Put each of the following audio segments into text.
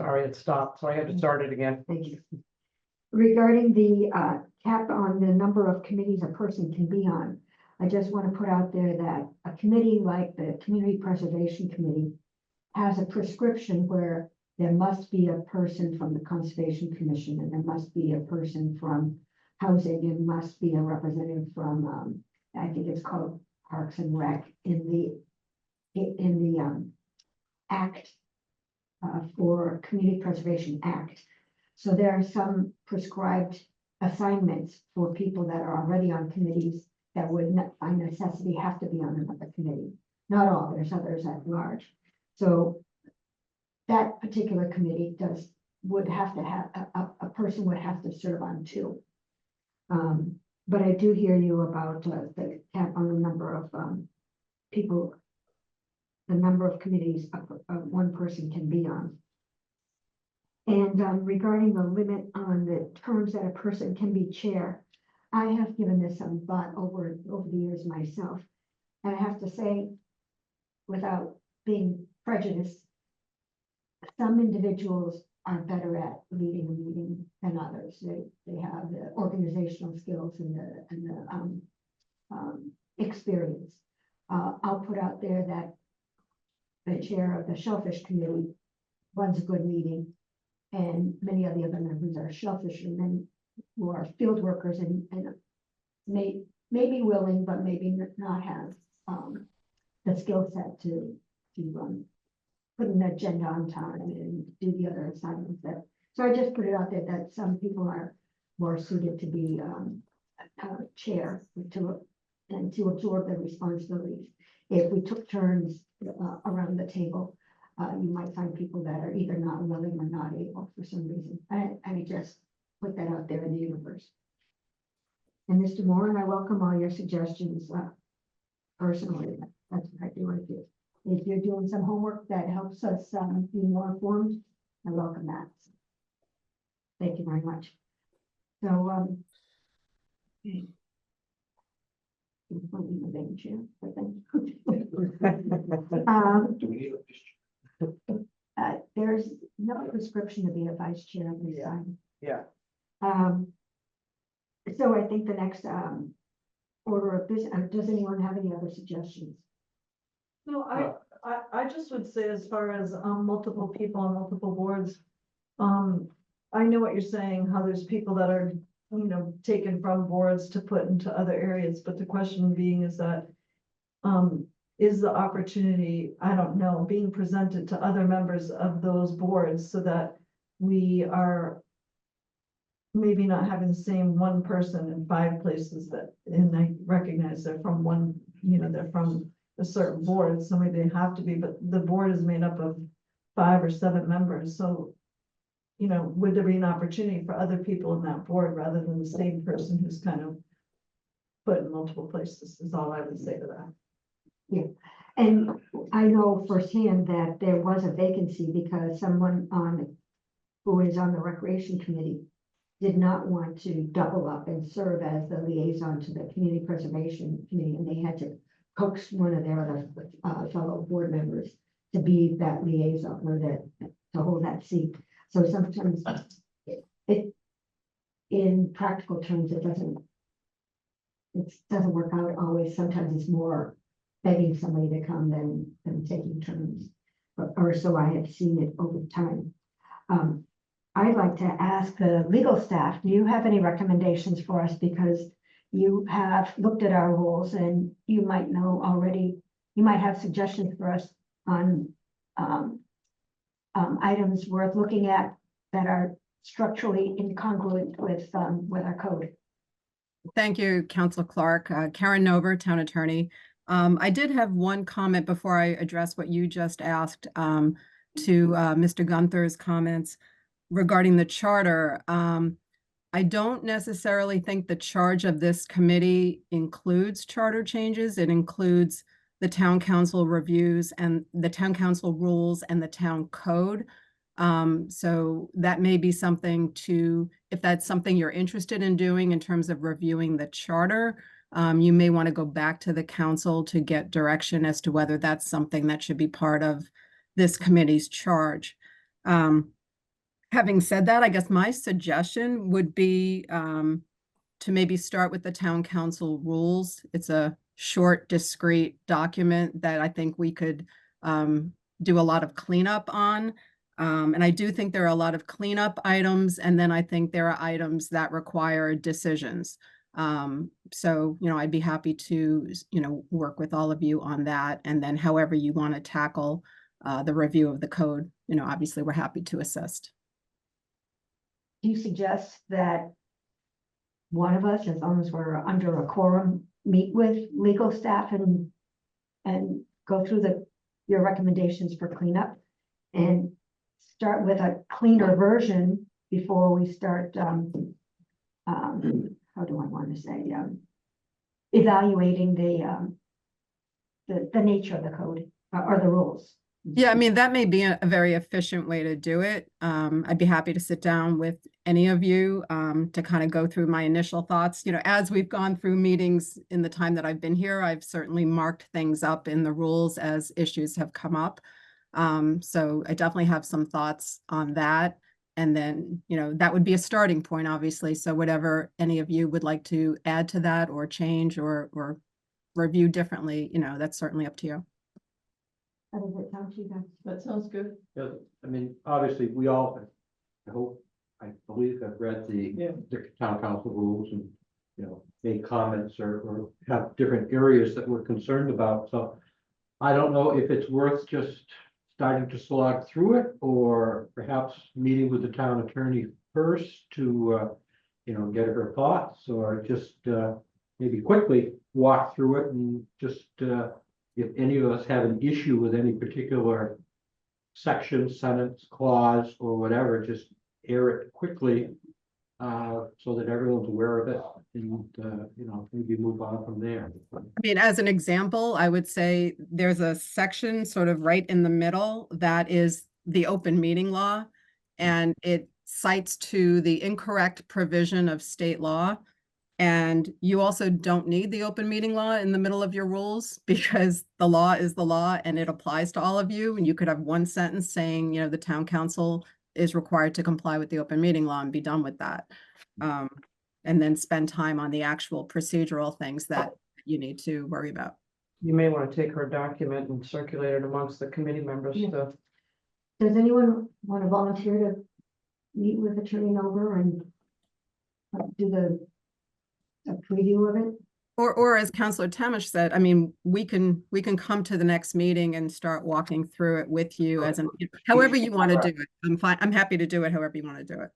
Sorry, it stopped, so I had to start it again. Thank you. Regarding the cap on the number of committees a person can be on, I just want to put out there that a committee like the Community Preservation Committee has a prescription where there must be a person from the Conservation Commission, and there must be a person from Housing, and must be a representative from, I think it's called Parks and Rec in the Act for Community Preservation Act. So there are some prescribed assignments for people that are already on committees that would not by necessity have to be on another committee. Not all, there's others at large. So that particular committee would have to have, a person would have to serve on two. But I do hear you about the cap on the number of people, the number of committees one person can be on. And regarding the limit on the terms that a person can be chair, I have given this some thought over the years myself. And I have to say, without being prejudiced, some individuals are better at leading a meeting than others. They have the organizational skills and the experience. I'll put out there that the chair of the Shellfish Committee runs a good meeting, and many of the other members are shellfishermen who are field workers and may be willing, but maybe not have the skill set to put an agenda on time and do the other assignments that. So I just put it out there that some people are more suited to be chair and to absorb the responsibilities. If we took turns around the table, you might find people that are either not willing or not able for some reason. I just put that out there in the universe. And Mr. Moore, I welcome all your suggestions personally. That's what I do with you. If you're doing some homework that helps us be more informed, I welcome that. Thank you very much. So, there's no prescription to be a vice chair at this time. Yeah. So I think the next order of business, does anyone have any other suggestions? No, I just would say, as far as multiple people on multiple boards, I know what you're saying, how there's people that are, taken from boards to put into other areas, but the question being is that is the opportunity, I don't know, being presented to other members of those boards so that we are maybe not having the same one person in 5 places and I recognize they're from one, they're from a certain board, so maybe they have to be, but the board is made up of 5 or 7 members. So, would there be an opportunity for other people in that board rather than the same person who's kind of put in multiple places, is all I would say to that. Yeah, and I know firsthand that there was a vacancy because someone who is on the Recreation Committee did not want to double up and serve as the liaison to the Community Preservation Committee, and they had to coax one of their other fellow board members to be that liaison or to hold that seat. So sometimes it in practical terms, it doesn't work out always. Sometimes it's more begging somebody to come than taking turns, or so I have seen it over time. I'd like to ask the legal staff, do you have any recommendations for us? Because you have looked at our rules and you might know already, you might have suggestions for us on items worth looking at that are structurally incongruent with our code. Thank you, Council Clark. Karen Nover, Town Attorney. I did have one comment before I address what you just asked to Mr. Gunther's comments regarding the charter. I don't necessarily think the charge of this committee includes charter changes. It includes the town council reviews and the town council rules and the town code. So that may be something if that's something you're interested in doing in terms of reviewing the charter, you may want to go back to the council to get direction as to whether that's something that should be part of this committee's charge. Having said that, I guess my suggestion would be to maybe start with the town council rules. It's a short, discrete document that I think we could do a lot of cleanup on. And I do think there are a lot of cleanup items, and then I think there are items that require decisions. So, I'd be happy to, work with all of you on that. And then however you want to tackle the review of the code, obviously we're happy to assist. Do you suggest that one of us, as long as we're under a quorum, meet with legal staff and go through your recommendations for cleanup and start with a cleaner version before we start, how do I want to say, evaluating the nature of the code or the rules? Yeah, I mean, that may be a very efficient way to do it. I'd be happy to sit down with any of you to kind of go through my initial thoughts. As we've gone through meetings in the time that I've been here, I've certainly marked things up in the rules as issues have come up. So I definitely have some thoughts on that. And then, that would be a starting point, obviously. So whatever any of you would like to add to that or change or review differently, that's certainly up to you. How does it sound to you guys? That sounds good. Yeah, I mean, obviously, we all, I believe have read Yeah. the town council rules and, made comments or have different areas that we're concerned about, so I don't know if it's worth just starting to slog through it, or perhaps meeting with the town attorney first to, get her thoughts, or just, maybe quickly walk through it and just, if any of us have an issue with any particular section, sentence, clause, or whatever, just air it quickly so that everyone's aware of it and, maybe move on from there. I mean, as an example, I would say there's a section sort of right in the middle that is the open meeting law, and it cites to the incorrect provision of state law. And you also don't need the open meeting law in the middle of your rules because the law is the law and it applies to all of you. And you could have one sentence saying, the town council is required to comply with the open meeting law and be done with that. And then spend time on the actual procedural things that you need to worry about. You may want to take her document and circulate it amongst the committee members. Yeah. To Does anyone want to volunteer to meet with Attorney Nover and do a preview of it? Or as Councilor Tamish said, I mean, we can come to the next meeting and start walking through it with you as however you want to do it. I'm fine. I'm happy to do it however you want to do it.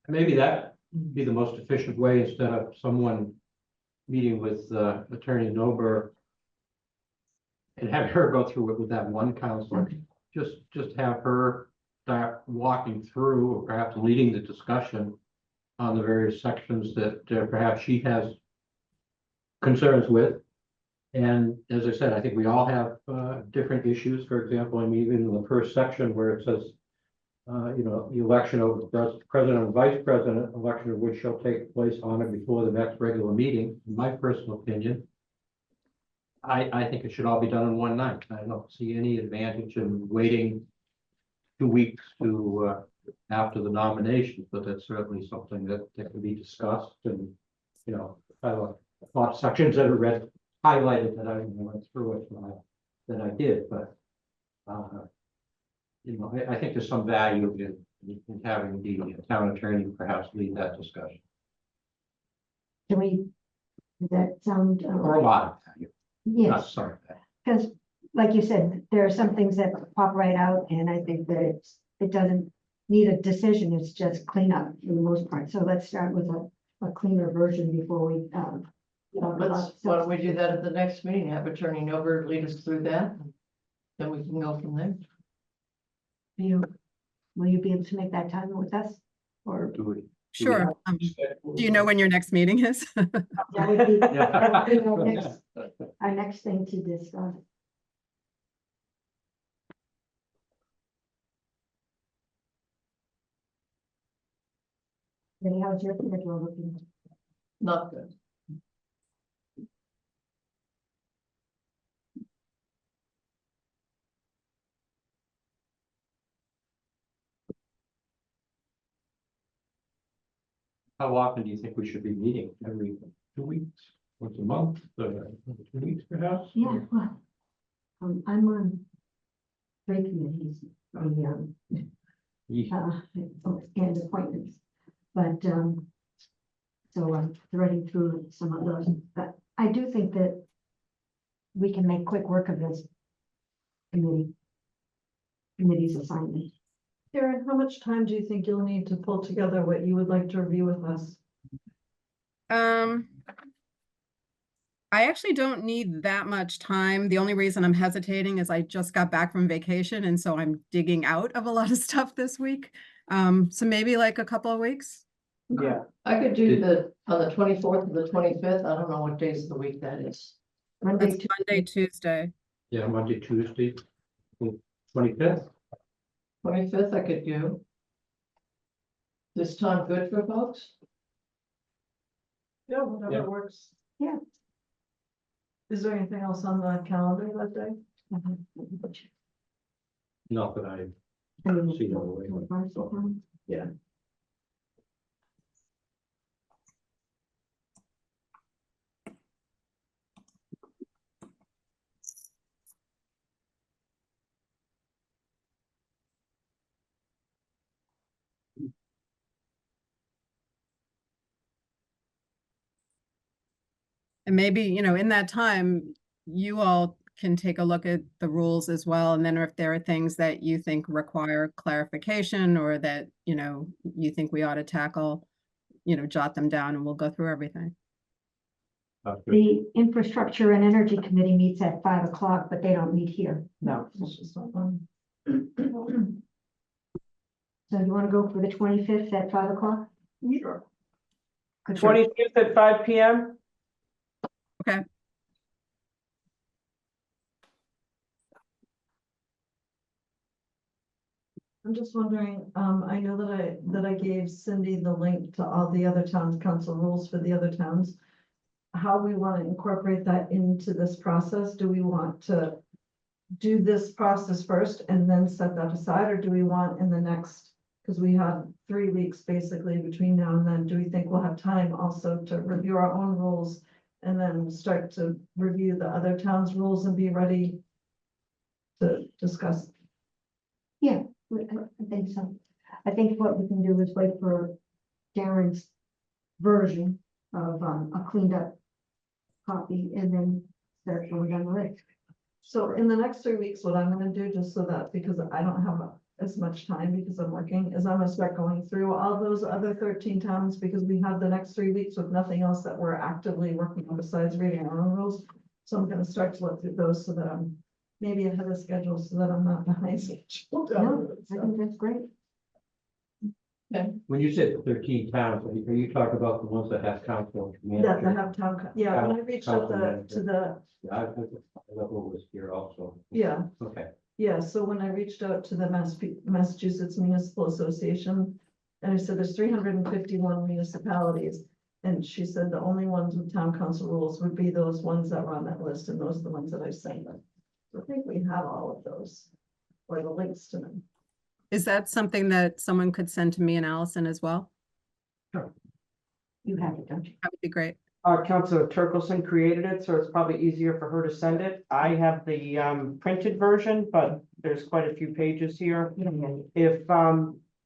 Maybe that would be the most efficient way, instead of someone meeting with Attorney Nober and have her go through it with that one counselor. Just have her start walking through, or perhaps leading the discussion on the various sections that perhaps she has concerns with. And as I said, I think we all have different issues. For example, I mean, even in the first section where it says, the election of the president and vice president, election of which shall take place on or before the next regular meeting, in my personal opinion, I think it should all be done in one night. I don't see any advantage in waiting 2 weeks to after the nomination, but that's certainly something that can be discussed. And, I have a lot of sections that are read, highlighted that I went through it that I did, but I think there's some value in having the town attorney perhaps lead that discussion, Does that sound? or a lot of value, not Yes, some of that. because like you said, there are some things that pop right out, and I think that it doesn't need a decision, it's just cleanup for the most part. So let's start with a cleaner version before we talk about. Why don't we do that at the next meeting, have Attorney Nover lead us through that? Then we can go from there. Will you be able to make that time with us? Or Sure. Do you know when your next meeting is? that would be that would be Yeah. our next thing to discuss. Then how's your schedule looking? Not good. How often do you think we should be meeting? Every 2 weeks, once a month, 2 weeks perhaps? Yeah, well, I'm on three committees, Yeah. and appointments. But, so I'm threading through some of those, but I do think that we can make quick work of this committee's assignment. Karen, how much time do you think you'll need to pull together what you would like to review with us? I actually don't need that much time. The only reason I'm hesitating is I just got back from vacation, and so I'm digging out of a lot of stuff this week. So maybe like a couple of weeks. Yeah, I could do on the 24th and the 25th. I don't know what days of the week that is. Monday, That's Monday, Tuesday. Yeah, Monday, Tuesday, 25th. 25th I could do. This time good for folks? Yeah, whatever Yeah. works. Yeah. Is there anything else on the calendar that day? Not that I see no way. Yeah. And maybe, in that time, you all can take a look at the rules as well. And then if there are things that you think require clarification or that, you think we ought to tackle, jot them down and we'll go through everything. The Infrastructure and Energy Committee meets at 5 o'clock, but they don't meet here. no, It's just not fun. So you want to go for the 25th at 5 o'clock? Sure. Good. 25th at 5 p.m. Okay. I'm just wondering, I know that I gave Cindy the link to all the other towns council rules for the other towns. How we want to incorporate that into this process? Do we want to do this process first and then set that aside, or do we want in the next, because we have 3 weeks basically between now and then, do we think we'll have time also to review our own rules and then start to review the other towns' rules and be ready to discuss? Yeah, I think so. I think what we can do is wait for Darren's version of a cleaned up copy and then start going down the list. So in the next 3 weeks, what I'm gonna do, just so that, because I don't have as much time because I'm working, is I'm gonna start going through all those other 13 towns, because we have the next 3 weeks with nothing else that we're actively working on besides reading our own rules. So I'm gonna start to look through those so that I'm maybe ahead of schedule, so that I'm not behind schedule. No, I think that's great. When you said 13 towns, are you talking about the ones that have council? That I have town, yeah, when I reached out Council to the, Yeah, I was here also. yeah. Okay. Yeah, so when I reached out to the Massachusetts Municipal Association, and I said, there's 351 municipalities. And she said the only ones with town council rules would be those ones that were on that list, and those are the ones that I sent them. So I think we have all of those, or the links to them. Is that something that someone could send to me and Allison as well? You have it, don't you? That would be great. Councilor Turkelson created it, so it's probably easier for her to send it. I have the printed version, but there's quite a few pages here. Yeah. If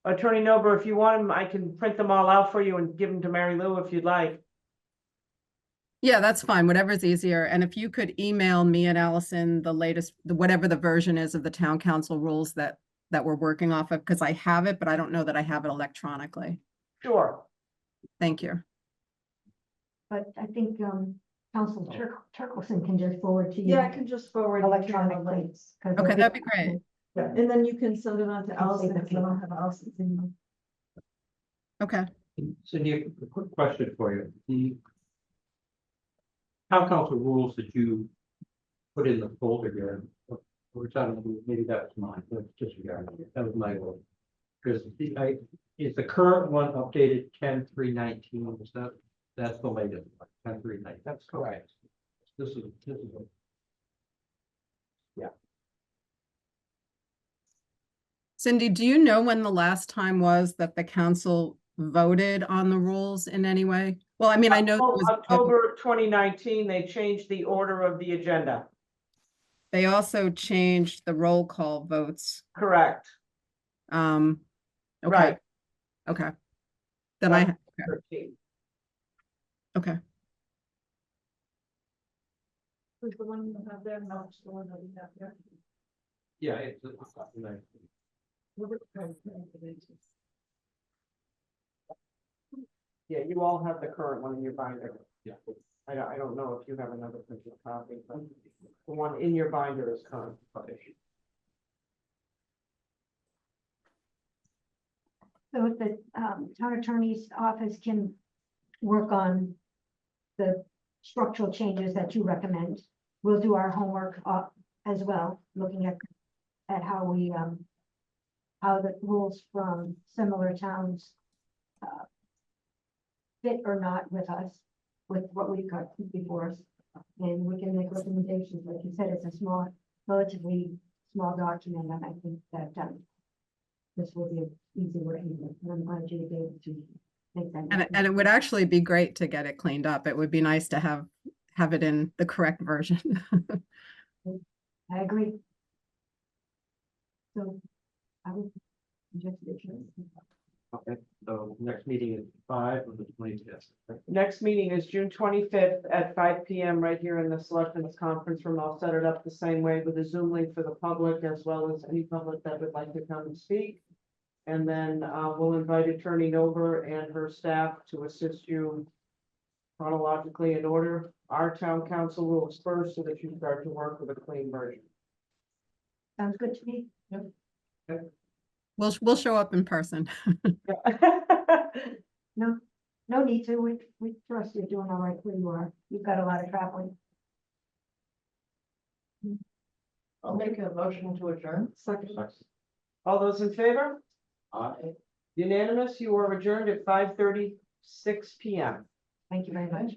Attorney Nober, if you want them, I can print them all out for you and give them to Mary Lou if you'd like. Yeah, that's fine. Whatever's easier. And if you could email me and Allison the latest, whatever the version is of the town council rules that we're working off of, because I have it, but I don't know that I have it electronically. Sure. Thank you. But I think Council Turkelson can just forward to you. Yeah, I can just forward Electronic electronic links. Okay, that'd be great. Yeah, and then you can send it on to Allison, the because I don't have Allison's email. Okay. Cindy, a quick question for you. The town council rules that you put in the folder here, or maybe that was mine, but disregard it. That was my old. Because is the current one updated 10/3/19? Is that's the latest, 10/3/19? That's correct. This is. Yeah. Cindy, do you know when the last time was that the council voted on the rules in any way? Well, I mean, I know there was a- October 2019, they changed the order of the agenda. they also changed the roll call votes. Correct. Okay, Right. okay. Then I, 13. okay. Who's the one you have there? No, it's the one that we have here. Yeah, it's. Nice. Yeah, you all have the current one in your binder. Yeah. I don't know if you have another printed copy, but the one in your binder is current. So if the town attorney's office can work on the structural changes that you recommend, we'll do our homework as well, looking at how we how the rules from similar towns fit or not with us, with what we've got before us. And we can make recommendations. Like you said, it's a small, relatively small document, and I think that this will be an easy working with, and I'm glad you were able to make that. And it would actually be great to get it cleaned up. It would be nice to have it in the correct version. I agree. So I would suggest it. Okay, so next meeting is 5 on the 25th. Next meeting is June 25th at 5 PM right here in the Selectmen's Conference Room. I'll set it up the same way with a Zoom link for the public as well as any public that would like to come and speak. And then we'll invite Attorney Nober and her staff to assist you chronologically in order. Our town council rules first so that you start to work with a clean version. Sounds good to me. We'll show up in person. No, no need to. We trust you're doing all right where you are. You've got a lot of traveling. I'll make a motion to adjourn. Second. All those in favor? Aye. Unanimous, you are adjourned at 5:36 PM. Thank you very much.